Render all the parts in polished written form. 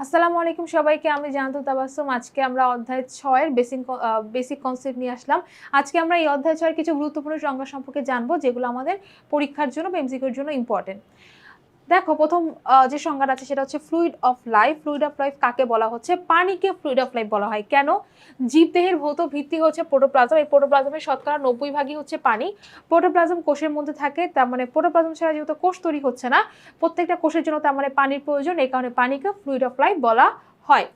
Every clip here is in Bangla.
আসসালামু আলাইকুম সবাইকে। আমি জান্নাতুল তাবাসসুম। আজকে আমরা অধ্যায় ৬ এর বেসিক কনসেপ্ট নিয়ে আসলাম। আজকে আমরা এই অধ্যায় ৬ এর কিছু গুরুত্বপূর্ণ সংজ্ঞা সম্পর্কে জানবো, যেগুলো আমাদের পরীক্ষার জন্য বা এমসিকিউর জন্য ইম্পর্টেন্ট। দেখো, প্রথম যে সংজ্ঞাটা আছে সেটা হচ্ছে fluid of life. Fluid of life কাকে বলা হচ্ছে? পানিকে ফ্লুইড অফ লাইফ বলা হয়। কেন? জীবদেহের ভৌত ভিত্তি হচ্ছে প্রোটোপ্লাজম। এই প্রোটোপ্লাজমের শতকরা ৯০ ভাগই হচ্ছে পানি। প্রোটোপ্লাজম কোষের মধ্যে থাকে, তার মানে প্রোটোপ্লাজম ছাড়া যেহেতু কোষ তৈরি হচ্ছে না, প্রত্যেকটা কোষের জন্য তার মানে পানির প্রয়োজন। এই কারণে পানিকে ফ্লুইড অফ লাইফ বলা হয়।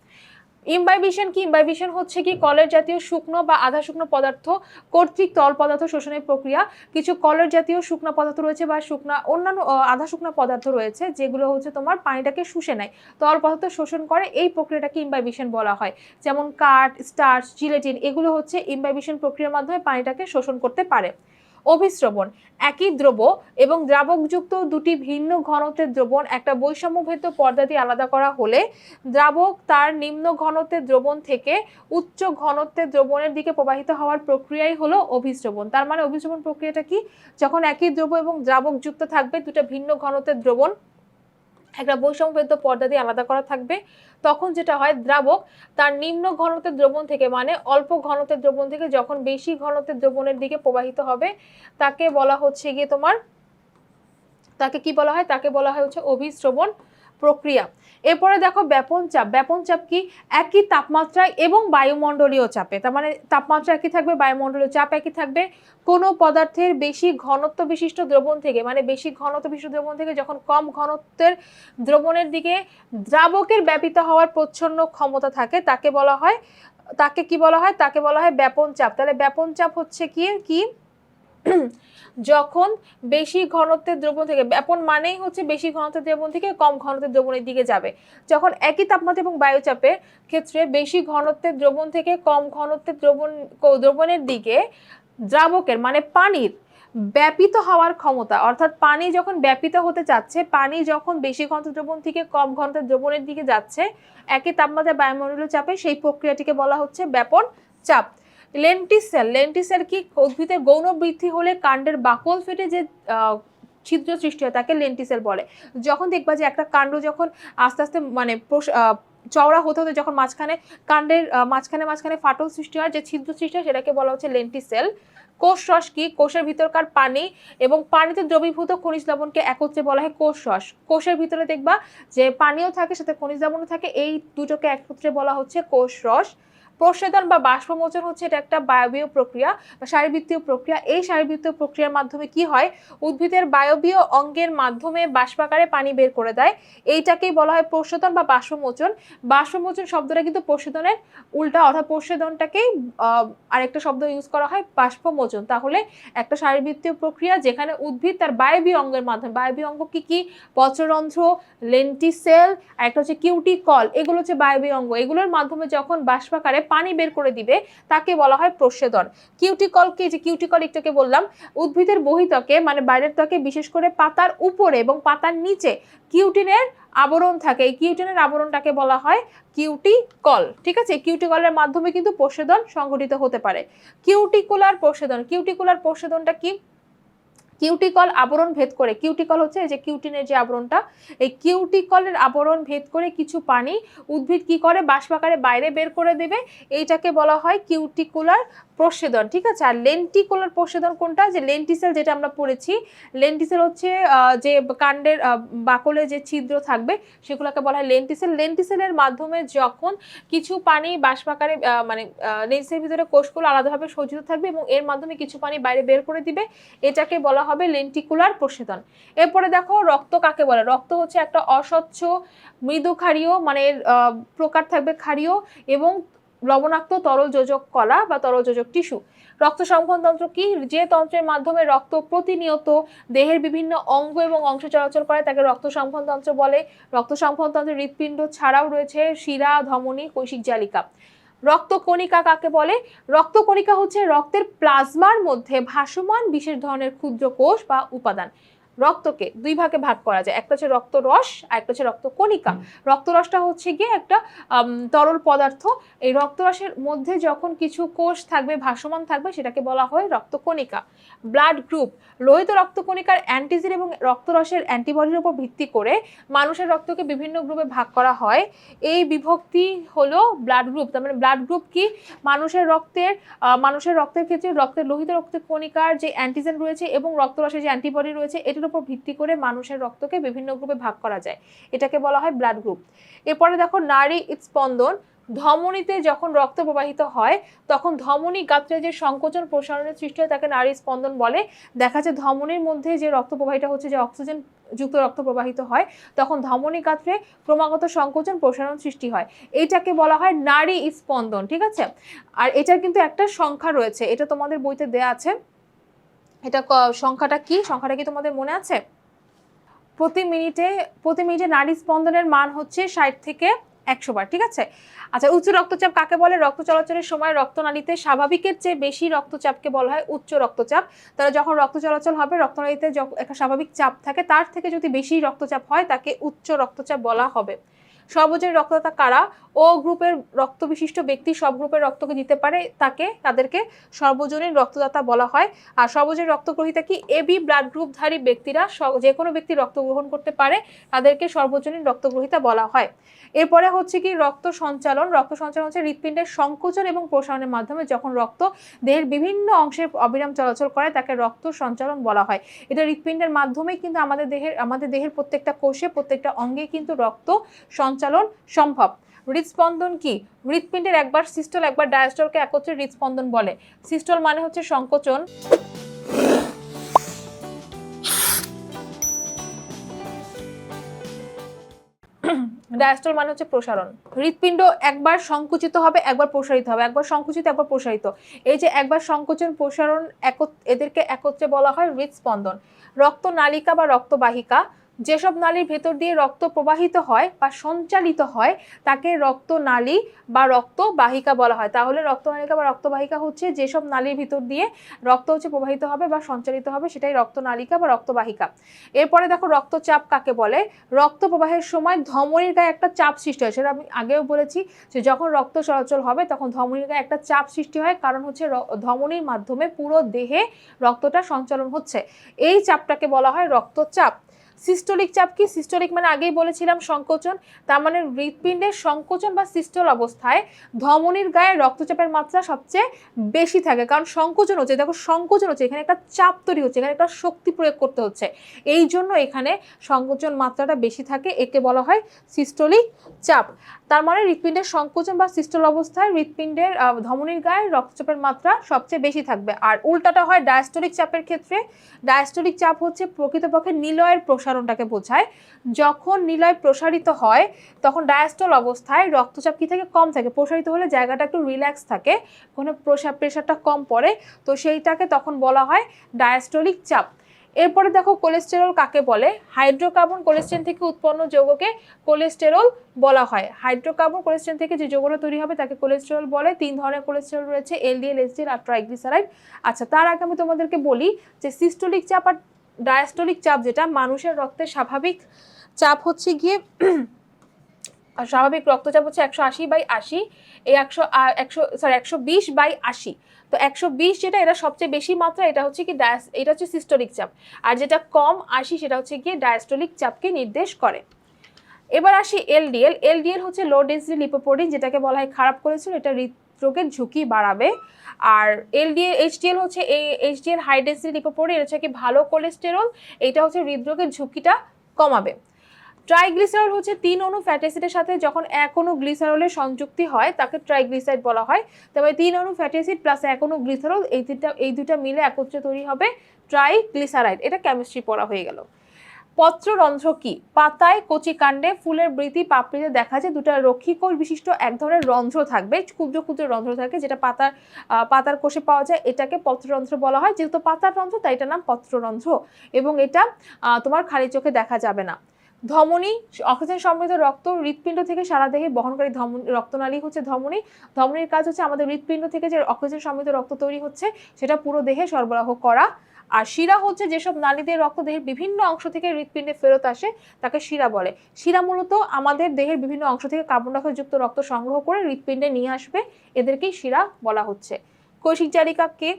ইমবাইবিশন কি? ইমবাইবিশন হচ্ছে কি কলের জাতীয় শুকনো বা আধা শুকনো পদার্থ কর্তৃক তরল পদার্থ শোষণের প্রক্রিয়া। কিছু কলের জাতীয় শুকনো পদার্থ রয়েছে বা অন্যান্য আধা শুকনো পদার্থ রয়েছে, যেগুলো হচ্ছে তোমার পানিটাকে শুষে নেয়, তরল পদার্থ শোষণ করে। এই প্রক্রিয়াটাকে ইমবাইবিশন বলা হয়। যেমন কাঠ, স্টার্চ, জিলেটিন এগুলো হচ্ছে ইমবাইবিশন প্রক্রিয়ার মাধ্যমে পানিটাকে শোষণ করতে পারে। অভিস্রবণ, একই দ্রব এবং দ্রাবকযুক্ত দুটি ভিন্ন ঘনত্বের দ্রবণ একটা বৈষম্যভেদ্য পর্দা দিয়ে আলাদা করা হলে দ্রাবক তার নিম্ন ঘনত্বের দ্রবণ থেকে উচ্চ ঘনত্বের দ্রবণের দিকে প্রবাহিত হওয়ার প্রক্রিয়াই হলো অভিস্রবণ। তার মানে অভিস্রবণ প্রক্রিয়াটা কি? যখন একই দ্রব এবং দ্রাবক যুক্ত থাকবে, দুটো ভিন্ন ঘনত্বের দ্রবণ একটা বৈষম্যভেদ্য পর্দা দিয়ে আলাদা করা থাকবে, তখন যেটা হয়, দ্রাবক তার নিম্ন ঘনত্বের দ্রবণ থেকে, মানে অল্প ঘনত্বের দ্রবণ থেকে যখন বেশি ঘনত্বের দ্রবণের দিকে প্রবাহিত হবে, তাকে বলা হচ্ছে গিয়ে তোমার, তাকে কি বলা হয়? তাকে বলা হয় হচ্ছে অভিস্রবণ প্রক্রিয়া। এরপরে দেখো ব্যাপন চাপ। ব্যাপন চাপ কি? একই তাপমাত্রায় এবং বায়ুমণ্ডলীয় চাপে, তার মানে তাপমাত্রা একই থাকবে, বায়ুমণ্ডলীয় চাপ একই থাকবে। কোনো পদার্থের বেশি ঘনত্ব বিশিষ্ট দ্রবণ থেকে, মানে বেশি ঘনত্ব বিশিষ্ট দ্রবণ থেকে যখন কম ঘনত্বের দ্রবণের দিকে দ্রাবকের ব্যাপিত হওয়ার প্রচ্ছন্ন ক্ষমতা থাকে, তাকে বলা হয়, তাকে কি বলা হয়? তাকে বলা হয় ব্যাপন চাপ। তাহলে ব্যাপন চাপ হচ্ছে কি? যখন বেশি ঘনত্বের দ্রবণ থেকে, ব্যাপন মানেই হচ্ছে বেশি ঘনত্বের দ্রবণ থেকে কম ঘনত্বের দ্রবণের দিকে যাবে। যখন একই তাপমাত্রা এবং বায়ুচাপের ক্ষেত্রে বেশি ঘনত্বের দ্রবণ থেকে কম ঘনত্বের দ্রবণের দিকে দ্রাবকের, মানে পানির ব্যাপিত হওয়ার ক্ষমতা, অর্থাৎ পানি যখন ব্যাপিত হতে চাচ্ছে, পানি যখন বেশি ঘনত্বের দ্রবণ থেকে কম ঘনত্বের দ্রবণের দিকে যাচ্ছে একই তাপমাত্রা বায়ুমণ্ডলীয় চাপে, সেই প্রক্রিয়াটিকে বলা হচ্ছে ব্যাপন চাপ। লেন্টিসেল। লেন্টিসেল কি? উদ্ভিদের গৌণ বৃদ্ধি হলে কাণ্ডের বাকল ফেটে যে ছিদ্র সৃষ্টি হয় তাকে লেন্টিসেল বলে। যখন দেখবা যে একটা কাণ্ড যখন আস্তে আস্তে মানে চওড়া হতে হতে যখন মাঝখানে কাণ্ডের মাঝখানে ফাটল সৃষ্টি হয়, যে ছিদ্র সৃষ্টি হয়, সেটাকে বলা হচ্ছে লেন্টিসেল। কোষ রস কি? কোষের ভিতরকার পানি এবং পানিতে দ্রবীভূত খনিজ লবণকে একত্রে বলা হয় কোষ রস। কোষের ভিতরে দেখবা যে পানিও থাকে, সাথে খনিজ লবণও থাকে, এই দুটোকে একত্রে বলা হচ্ছে কোষ রস। প্রস্বেদন বা বাষ্পমোচন হচ্ছে এটা একটা বায়বীয় প্রক্রিয়া বা শারীরবৃত্তীয় প্রক্রিয়া। এই শারীরবৃত্তীয় প্রক্রিয়ার মাধ্যমে কি হয়? উদ্ভিদের বায়বীয় অঙ্গের মাধ্যমে বাষ্পাকারে পানি বের করে দেয়। এইটাকেই বলা হয় প্রস্বেদন বা বাষ্পমোচন। বাষ্পমোচন শব্দটা কিন্তু প্রস্বেদনের উল্টা, অর্থাৎ প্রস্বেদনটাকেই আরেকটা শব্দ ইউজ করা হয় বাষ্পমোচন। তাহলে একটা শারীরবৃত্তীয় প্রক্রিয়া যেখানে উদ্ভিদ তার বায়বীয় অঙ্গের মাধ্যমে, বায়বীয় অঙ্গ কি কি? পত্ররন্ধ্র, লেন্টিসেল, আর একটা হচ্ছে কিউটিকল, এগুলো হচ্ছে বায়বীয় অঙ্গ। এগুলোর মাধ্যমে যখন বাষ্পাকারে পানি বের করে দিবে তাকে বলা হয় প্রস্বেদন। কিউটিকল কি? যে কিউটিকল একটাকে বললাম, উদ্ভিদের বহিত্বকে, মানে বাইরের ত্বকে, বিশেষ করে পাতার উপরে এবং পাতার নিচে কিউটিনের আবরণ থাকে। এই কিউটিনের আবরণটাকে বলা হয় কিউটিকল। ঠিক আছে? কিউটিকলের মাধ্যমে কিন্তু প্রস্বেদন সংঘটিত হতে পারে। কিউটিকুলার প্রস্বেদন। কিউটিকুলার প্রস্বেদনটা কি? কিউটিকল আবরণ ভেদ করে, কিউটিকল হচ্ছে এই যে কিউটিনের যে আবরণটা, এই কিউটিকলের আবরণ ভেদ করে কিছু পানি উদ্ভিদ কি করে? বাষ্পাকারে বাইরে বের করে দেবে। এইটাকে বলা হয় কিউটিকুলার প্রস্বেদন। ঠিক আছে? আর লেন্টিকুলার প্রস্বেদন কোনটা? যে লেন্টিসেল, যেটা আমরা পড়েছি, লেন্টিসেল হচ্ছে যে কাণ্ডের বাকলে যে ছিদ্র থাকবে সেগুলোকে বলা হয় লেন্টিসেল। লেন্টিসেলের মাধ্যমে যখন কিছু পানি বাষ্পাকারে, মানে লেন্টিসেলের ভিতরে কোষগুলো আলাদাভাবে সজ্জিত থাকবে এবং এর মাধ্যমে কিছু পানি বাইরে বের করে দিবে, এটাকে বলা হবে লেন্টিকুলার প্রস্বেদন। এরপরে দেখো রক্ত কাকে বলে? রক্ত হচ্ছে একটা অস্বচ্ছ মৃদু ক্ষারীয়, মানে প্রকার থাকবে ক্ষারীয় এবং লবণাক্ত তরল যোজক কলা বা তরল যোজক টিস্যু। রক্ত সংবহন তন্ত্র কি? যে তন্ত্রের মাধ্যমে রক্ত প্রতিনিয়ত দেহের বিভিন্ন অঙ্গ এবং অংশ চলাচল করে তাকে রক্ত সংবহন তন্ত্র বলে। রক্ত সংবহন তন্ত্রে হৃৎপিণ্ড ছাড়াও রয়েছে শিরা, ধমনী, কৈশিক জালিকা। রক্তকণিকা কাকে বলে? রক্তকণিকা হচ্ছে রক্তের প্লাজমার মধ্যে ভাসমান বিশেষ ধরনের ক্ষুদ্র কোষ বা উপাদান। রক্তকে দুই ভাগে ভাগ করা যায়, একটা হচ্ছে রক্তরস আর একটা হচ্ছে রক্তকণিকা। রক্তরসটা হচ্ছে গিয়ে একটা তরল পদার্থ। এই রক্তরসের মধ্যে যখন কিছু কোষ থাকবে, ভাসমান থাকবে, সেটাকে বলা হয় রক্তকণিকা। ব্লাড গ্রুপ, লোহিত রক্তকণিকার অ্যান্টিজেন এবং রক্তরসের অ্যান্টিবডির উপর ভিত্তি করে মানুষের রক্তকে বিভিন্ন গ্রুপে ভাগ করা হয়। এই বিভক্তি হলো ব্লাড গ্রুপ। তার মানে ব্লাড গ্রুপ কি, মানুষের রক্তের ক্ষেত্রে রক্তের লোহিত রক্তকণিকার যে অ্যান্টিজেন রয়েছে এবং রক্তরসের যে অ্যান্টিবডি রয়েছে, এটার উপর ভিত্তি করে মানুষের রক্তকে বিভিন্ন গ্রুপে ভাগ করা যায়, এটাকে বলা হয় ব্লাড গ্রুপ। এরপরে দেখো নাড়ি স্পন্দন। ধমনীতে যখন রক্ত প্রবাহিত হয় তখন ধমনী গাত্রে যে সংকোচন প্রসারণের সৃষ্টি হয় তাকে নাড়ি স্পন্দন বলে। দেখা যায় ধমনীর মধ্যে যে রক্ত প্রবাহিত হচ্ছে, যে অক্সিজেন যুক্ত রক্ত প্রবাহিত হয়, তখন ধমনী গাত্রে ক্রমাগত সংকোচন প্রসারণ সৃষ্টি হয়, এইটাকে বলা হয় নাড়ি স্পন্দন। ঠিক আছে, আর এটার কিন্তু একটা সংখ্যা রয়েছে, এটা তোমাদের বইতে দেয়া আছে। এটা সংখ্যাটা কি তোমাদের মনে আছে? প্রতি মিনিটে নাড়ি স্পন্দনের মান হচ্ছে 60 থেকে 100 বার। ঠিক আছে, আচ্ছা উচ্চ রক্তচাপ কাকে বলে? রক্ত চলাচলের সময় রক্তনালীতে স্বাভাবিকের চেয়ে বেশি রক্তচাপকে বলা হয় উচ্চ রক্তচাপ। তাহলে যখন রক্ত চলাচল হবে, রক্তনালীতে একটা স্বাভাবিক চাপ থাকে, তার থেকে যদি বেশি রক্তচাপ হয় তাকে উচ্চ রক্তচাপ বলা হবে। সর্বজনীন রক্তদাতা কারা? ও গ্রুপের রক্ত বিশিষ্ট ব্যক্তি সব গ্রুপের রক্তকে দিতে পারে, তাদেরকে সর্বজনীন রক্তদাতা বলা হয়। আর সর্বজনীন রক্তগ্রহীতা কি? এবি ব্লাড গ্রুপধারী ব্যক্তিরা, যে কোনো ব্যক্তি রক্ত গ্রহণ করতে পারে, তাদেরকে সর্বজনীন রক্তগ্রহীতা বলা হয়। এরপরে হচ্ছে কি রক্ত সঞ্চালন। রক্ত সঞ্চালন হচ্ছে হৃৎপিণ্ডের সংকোচন এবং প্রসারণের মাধ্যমে যখন রক্ত দেহের বিভিন্ন অংশে অবিরাম চলাচল করে তাকে রক্ত সঞ্চালন বলা হয়। এটা হৃৎপিণ্ডের মাধ্যমেই কিন্তু আমাদের দেহের প্রত্যেকটা কোষে, প্রত্যেকটা অঙ্গে কিন্তু রক্ত সঞ্চালন সম্ভব। হৃদস্পন্দন কি? হৃৎপিণ্ডের একবার সিস্টল একবার ডায়াস্টলকে একত্রে হৃদস্পন্দন বলে। সিস্টল মানে হচ্ছে সংকোচন, ডায়াস্টল মানে হচ্ছে প্রসারণ। হৃৎপিণ্ড একবার সংকুচিত হবে, একবার প্রসারিত হবে, একবার সংকুচিত একবার প্রসারিত। এই যে একবার সংকোচন প্রসারণ এদেরকে একত্রে বলা হয় হৃদস্পন্দন। রক্তনালিকা বা রক্তবাহিকা, যেসব নালীর ভেতর দিয়ে রক্ত প্রবাহিত হয় বা সঞ্চালিত হয় তাকে রক্তনালী বা রক্তবাহিকা বলা হয়। তাহলে রক্তনালিকা বা রক্তবাহিকা হচ্ছে যেসব নালীর ভিতর দিয়ে রক্ত হচ্ছে প্রবাহিত হবে বা সঞ্চালিত হবে, সেটাই রক্তনালিকা বা রক্তবাহিকা। এরপরে দেখো রক্তচাপ কাকে বলে? রক্ত প্রবাহের সময় ধমনীর গায়ে একটা চাপ সৃষ্টি হয়, সেটা আমি আগেও বলেছি যে যখন রক্ত চলাচল হবে তখন ধমনীর গায়ে একটা চাপ সৃষ্টি হয়, কারণ হচ্ছে ধমনীর মাধ্যমে পুরো দেহে রক্তটা সঞ্চালন হচ্ছে, এই চাপটাকে বলা হয় রক্তচাপ। সিস্টোলিক চাপ কি? সিস্টোলিক মানে আগেই বলেছিলাম সংকোচন, তার মানে হৃৎপিণ্ডের সংকোচন বা সিস্টোল অবস্থায় ধমনীর গায়ে রক্তচাপের মাত্রা সবচেয়ে বেশি থাকে, কারণ সংকোচন হচ্ছে, দেখো সংকোচন হচ্ছে, এখানে একটা চাপ তৈরি হচ্ছে, এখানে একটা শক্তি প্রয়োগ করতে হচ্ছে, এই জন্য এখানে সংকোচন মাত্রাটা বেশি থাকে, একে বলা হয় সিস্টোলিক চাপ। তার মানে হৃৎপিণ্ডের সংকোচন বা সিস্টোল অবস্থায় হৃৎপিণ্ডের ধমনীর গায়ে রক্তচাপের মাত্রা সবচেয়ে বেশি থাকবে। আর উল্টাটা হয় ডায়াস্টোলিক চাপের ক্ষেত্রে। ডায়াস্টোলিক চাপ হচ্ছে প্রকৃতপক্ষে নিলয়ের প্রসারণটাকে বোঝায়। যখন নিলয় প্রসারিত হয় তখন ডায়াস্টল অবস্থায় রক্তচাপ কি থাকে? কম থাকে। প্রসারিত হলে জায়গাটা একটু রিল্যাক্স থাকে, কোনো প্রেশারটা কম পড়ে, তো সেইটাকে তখন বলা হয় ডায়াস্টোলিক চাপ। এরপরে দেখো কোলেস্টেরল কাকে বলে? হাইড্রোকার্বন কোলেস্টেরল থেকে উৎপন্ন যৌগকে কোলেস্টেরল বলা হয়। হাইড্রোকার্বন কোলেস্টেরল থেকে যে যৌগটা তৈরি হবে তাকে কোলেস্টেরল বলে। 3 ধরনের কোলেস্টেরল রয়েছে, এলডিএল, এইচডিএল আর ট্রাইগ্লিসারাইড। আচ্ছা, তার আগে আমি তোমাদেরকে বলি যে সিস্টোলিক চাপ আর ডায়াস্টোলিক চাপ, যেটা মানুষের রক্তের স্বাভাবিক চাপ হচ্ছে গিয়ে স্বাভাবিক রক্তচাপ হচ্ছে 180/80, এই 120/80। তো 120 যেটা, এটা সবচেয়ে বেশি মাত্রা, এটা হচ্ছে কি এটা হচ্ছে সিস্টোলিক চাপ, আর যেটা কম 80 সেটা হচ্ছে গিয়ে ডায়াস্টোলিক চাপকে নির্দেশ করে। এবার আসি এলডিএল। এলডিএল হচ্ছে লো ডেন্সিটি লিপোপ্রোটিন, যেটাকে বলা হয় খারাপ কোলেস্টেরল, এটা হৃদরোগের ঝুঁকি বাড়াবে। আর এইচডিএল হচ্ছে এইচডিএল হাই ডেন্সিটি লিপোপ্রোটিন, এটা হচ্ছে কি ভালো কোলেস্টেরল, এটা হচ্ছে হৃদরোগের ঝুঁকিটা কমাবে। ট্রাইগ্লিসারল হচ্ছে 3 অণু ফ্যাটি অ্যাসিডের সাথে যখন 1 অণু গ্লিসারলের সংযুক্তি হয় তাকে ট্রাইগ্লিসারাইড বলা হয়। তবে 3 অণু ফ্যাটি অ্যাসিড প্লাস 1 অণু গ্লিসারল, এই দুটা মিলে একত্রে তৈরি হবে ট্রাইগ্লিসারাইড। এটা কেমিস্ট্রি পড়া হয়ে গেল। পত্ররন্ধ্র কি? পাতায়, কচি কাণ্ডে, ফুলের বৃতি, পাপড়িতে দেখা যায় দুটা রক্ষীকোষ বিশিষ্ট এক ধরনের রন্ধ্র থাকবে, ক্ষুদ্র ক্ষুদ্র রন্ধ্র থাকে, যেটা পাতার কোষে পাওয়া যায়, এটাকে পত্ররন্ধ্র বলা হয়। যেহেতু পাতার রন্ধ্র তাই এটার নাম পত্ররন্ধ্র, এবং এটা তোমার খালি চোখে দেখা যাবে না। ধমনী, অক্সিজেন সমৃদ্ধ রক্ত হৃৎপিণ্ড থেকে সারা দেহে বহনকারী রক্তনালী হচ্ছে ধমনী। ধমনীর কাজ হচ্ছে আমাদের হৃৎপিণ্ড থেকে যে অক্সিজেন সমৃদ্ধ রক্ত তৈরি হচ্ছে সেটা পুরো দেহে সরবরাহ করা। আর শিরা হচ্ছে যেসব নালীদের রক্ত দেহের বিভিন্ন অংশ থেকে হৃৎপিণ্ডে ফেরত আসে তাকে শিরা বলে। শিরা মূলত আমাদের দেহের বিভিন্ন অংশ থেকে কার্বন ডাই অক্সাইড যুক্ত রক্ত সংগ্রহ করে হৃৎপিণ্ডে নিয়ে আসবে, এদেরকেই শিরা বলা হচ্ছে। কৈশিক জালিকা কে?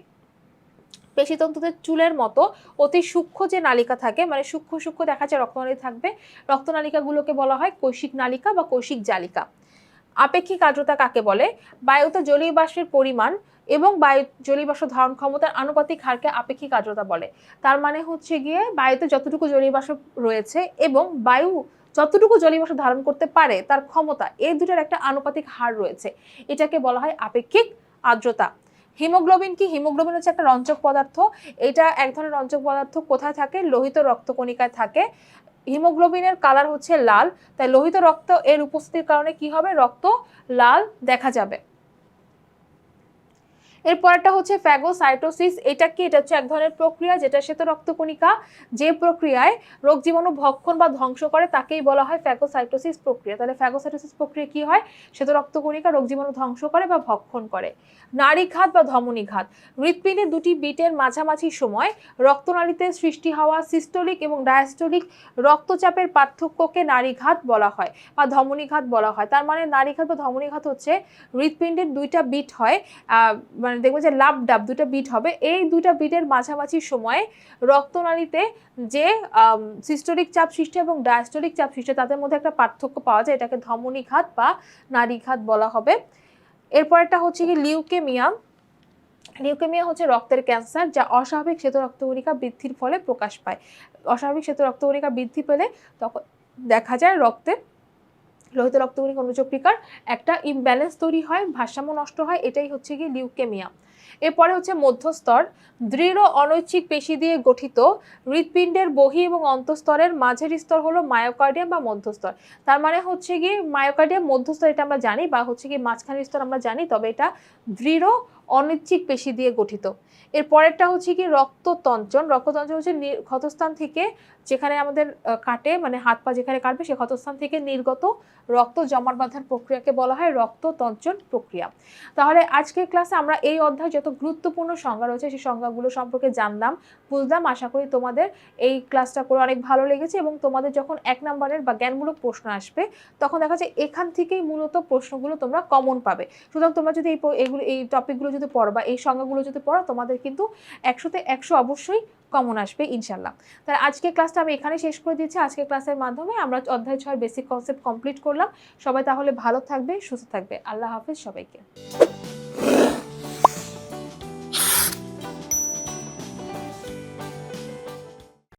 পেশিতন্তুতে চুলের মতো অতি সূক্ষ্ম যে নালিকা থাকে, মানে সূক্ষ্ম সূক্ষ্ম দেখা যায় রক্তনালী থাকবে, রক্তনালিকাগুলোকে বলা হয় কৈশিক নালিকা বা কৈশিক জালিকা। আপেক্ষিক আর্দ্রতা কাকে বলে? বায়ুতে জলীয় বাষ্পের পরিমাণ এবং বায়ু জলীয় বাষ্প ধারণ ক্ষমতার আনুপাতিক হারকে আপেক্ষিক আর্দ্রতা বলে। তার মানে হচ্ছে গিয়ে বায়ুতে যতটুকু জলীয় বাষ্প রয়েছে এবং বায়ু যতটুকু জলীয় বাষ্প ধারণ করতে পারে তার ক্ষমতা, এই দুটার একটা আনুপাতিক হার রয়েছে, এটাকে বলা হয় আপেক্ষিক আর্দ্রতা। হিমোগ্লোবিন কি? হিমোগ্লোবিন হচ্ছে একটা রঞ্জক পদার্থ। এটা এক ধরনের রঞ্জক পদার্থ, কোথায় থাকে? লোহিত রক্তকণিকায় থাকে। হিমোগ্লোবিনের কালার হচ্ছে লাল, তাই লোহিত রক্ত এর উপস্থিতির কারণে কি হবে? রক্ত লাল দেখা যাবে। এরপরটা হচ্ছে ফ্যাগোসাইটোসিস। এটা কি? এটা হচ্ছে এক ধরনের প্রক্রিয়া যেটা শ্বেত রক্তকণিকা যে প্রক্রিয়ায় রোগ জীবাণু ভক্ষণ বা ধ্বংস করে তাকেই বলা হয় ফ্যাগোসাইটোসিস প্রক্রিয়া। তাহলে ফ্যাগোসাইটোসিস প্রক্রিয়া কি হয়? শ্বেত রক্তকণিকা রোগ জীবাণু ধ্বংস করে বা ভক্ষণ করে। নাড়িঘাত বা ধমনীঘাত। হৃৎপিণ্ডের দুটি বিটের মাঝামাঝি সময় রক্তনালীতে সৃষ্টি হওয়া সিস্টোলিক এবং ডায়াস্টোলিক রক্তচাপের পার্থক্যকে নাড়িঘাত বলা হয় বা ধমনীঘাত বলা হয়। তার মানে নাড়িঘাত বা ধমনীঘাত হচ্ছে হৃৎপিণ্ডের দুইটা বিট হয়, মানে দেখবো যে লাভ ডাব দুটা বিট হবে, এই দুটা বিটের মাঝামাঝি সময়ে রক্তনালীতে যে সিস্টোলিক চাপ সৃষ্টি এবং ডায়াস্টোলিক চাপ সৃষ্টি তাদের মধ্যে একটা পার্থক্য পাওয়া যায়, এটাকে ধমনীঘাত বা নাড়িঘাত বলা হবে। এরপর একটা হচ্ছে কি লিউকেমিয়া। লিউকেমিয়া হচ্ছে রক্তের ক্যান্সার যা অস্বাভাবিক শ্বেত রক্তকণিকা বৃদ্ধির ফলে প্রকাশ পায়। অস্বাভাবিক শ্বেত রক্তকণিকা বৃদ্ধি পেলে তখন দেখা যায় রক্তে লোহিত রক্তকণিকা অনুচক্রিকার একটা ইমব্যালেন্স তৈরি হয়, ভারসাম্য নষ্ট হয়, এটাই হচ্ছে কি লিউকেমিয়া। এরপরে হচ্ছে মধ্যস্তর। দৃঢ় অনৈচ্ছিক পেশি দিয়ে গঠিত হৃৎপিণ্ডের বহি এবং অন্তঃস্তরের মাঝের স্তর হলো মায়োকার্ডিয়াম বা মধ্যস্তর। তার মানে হচ্ছে কি মায়োকার্ডিয়াম মধ্যস্তর এটা আমরা জানি, বা হচ্ছে কি মাঝখানের স্তর আমরা জানি, তবে এটা দৃঢ় অনৈচ্ছিক পেশি দিয়ে গঠিত। এর পরেরটা হচ্ছে কি রক্ততঞ্চন। রক্ততঞ্চন হচ্ছে ক্ষতস্থান থেকে, যেখানে আমাদের কাটে, মানে হাত পা যেখানে কাটবে সে ক্ষতস্থান থেকে নির্গত রক্ত জমাট বাঁধার প্রক্রিয়াকে বলা হয় রক্ততঞ্চন প্রক্রিয়া। তাহলে আজকের ক্লাসে আমরা এই অধ্যায়ে যত গুরুত্বপূর্ণ সংজ্ঞা রয়েছে সেই সংজ্ঞাগুলো সম্পর্কে জানলাম, বুঝলাম। আশা করি তোমাদের এই ক্লাসটা করে অনেক ভালো লেগেছে এবং তোমাদের যখন 1 নম্বরের বা জ্ঞানমূলক প্রশ্ন আসবে তখন দেখা যায় এখান থেকেই মূলত প্রশ্নগুলো তোমরা কমন পাবে। সুতরাং তোমরা যদি এই টপিকগুলো যদি পড়ো বা এই সংজ্ঞাগুলো যদি পড়ো তোমাদের কিন্তু 100-তে 100 অবশ্যই কমন আসবে ইনশাল্লাহ। তাই আজকের ক্লাসটা আমি এখানে শেষ করে দিচ্ছি। আজকের ক্লাসের মাধ্যমে আমরা অধ্যায় 6 বেসিক কনসেপ্ট কমপ্লিট করলাম। সবাই তাহলে ভালো থাকবে, সুস্থ থাকবে। আল্লাহ হাফেজ সবাইকে।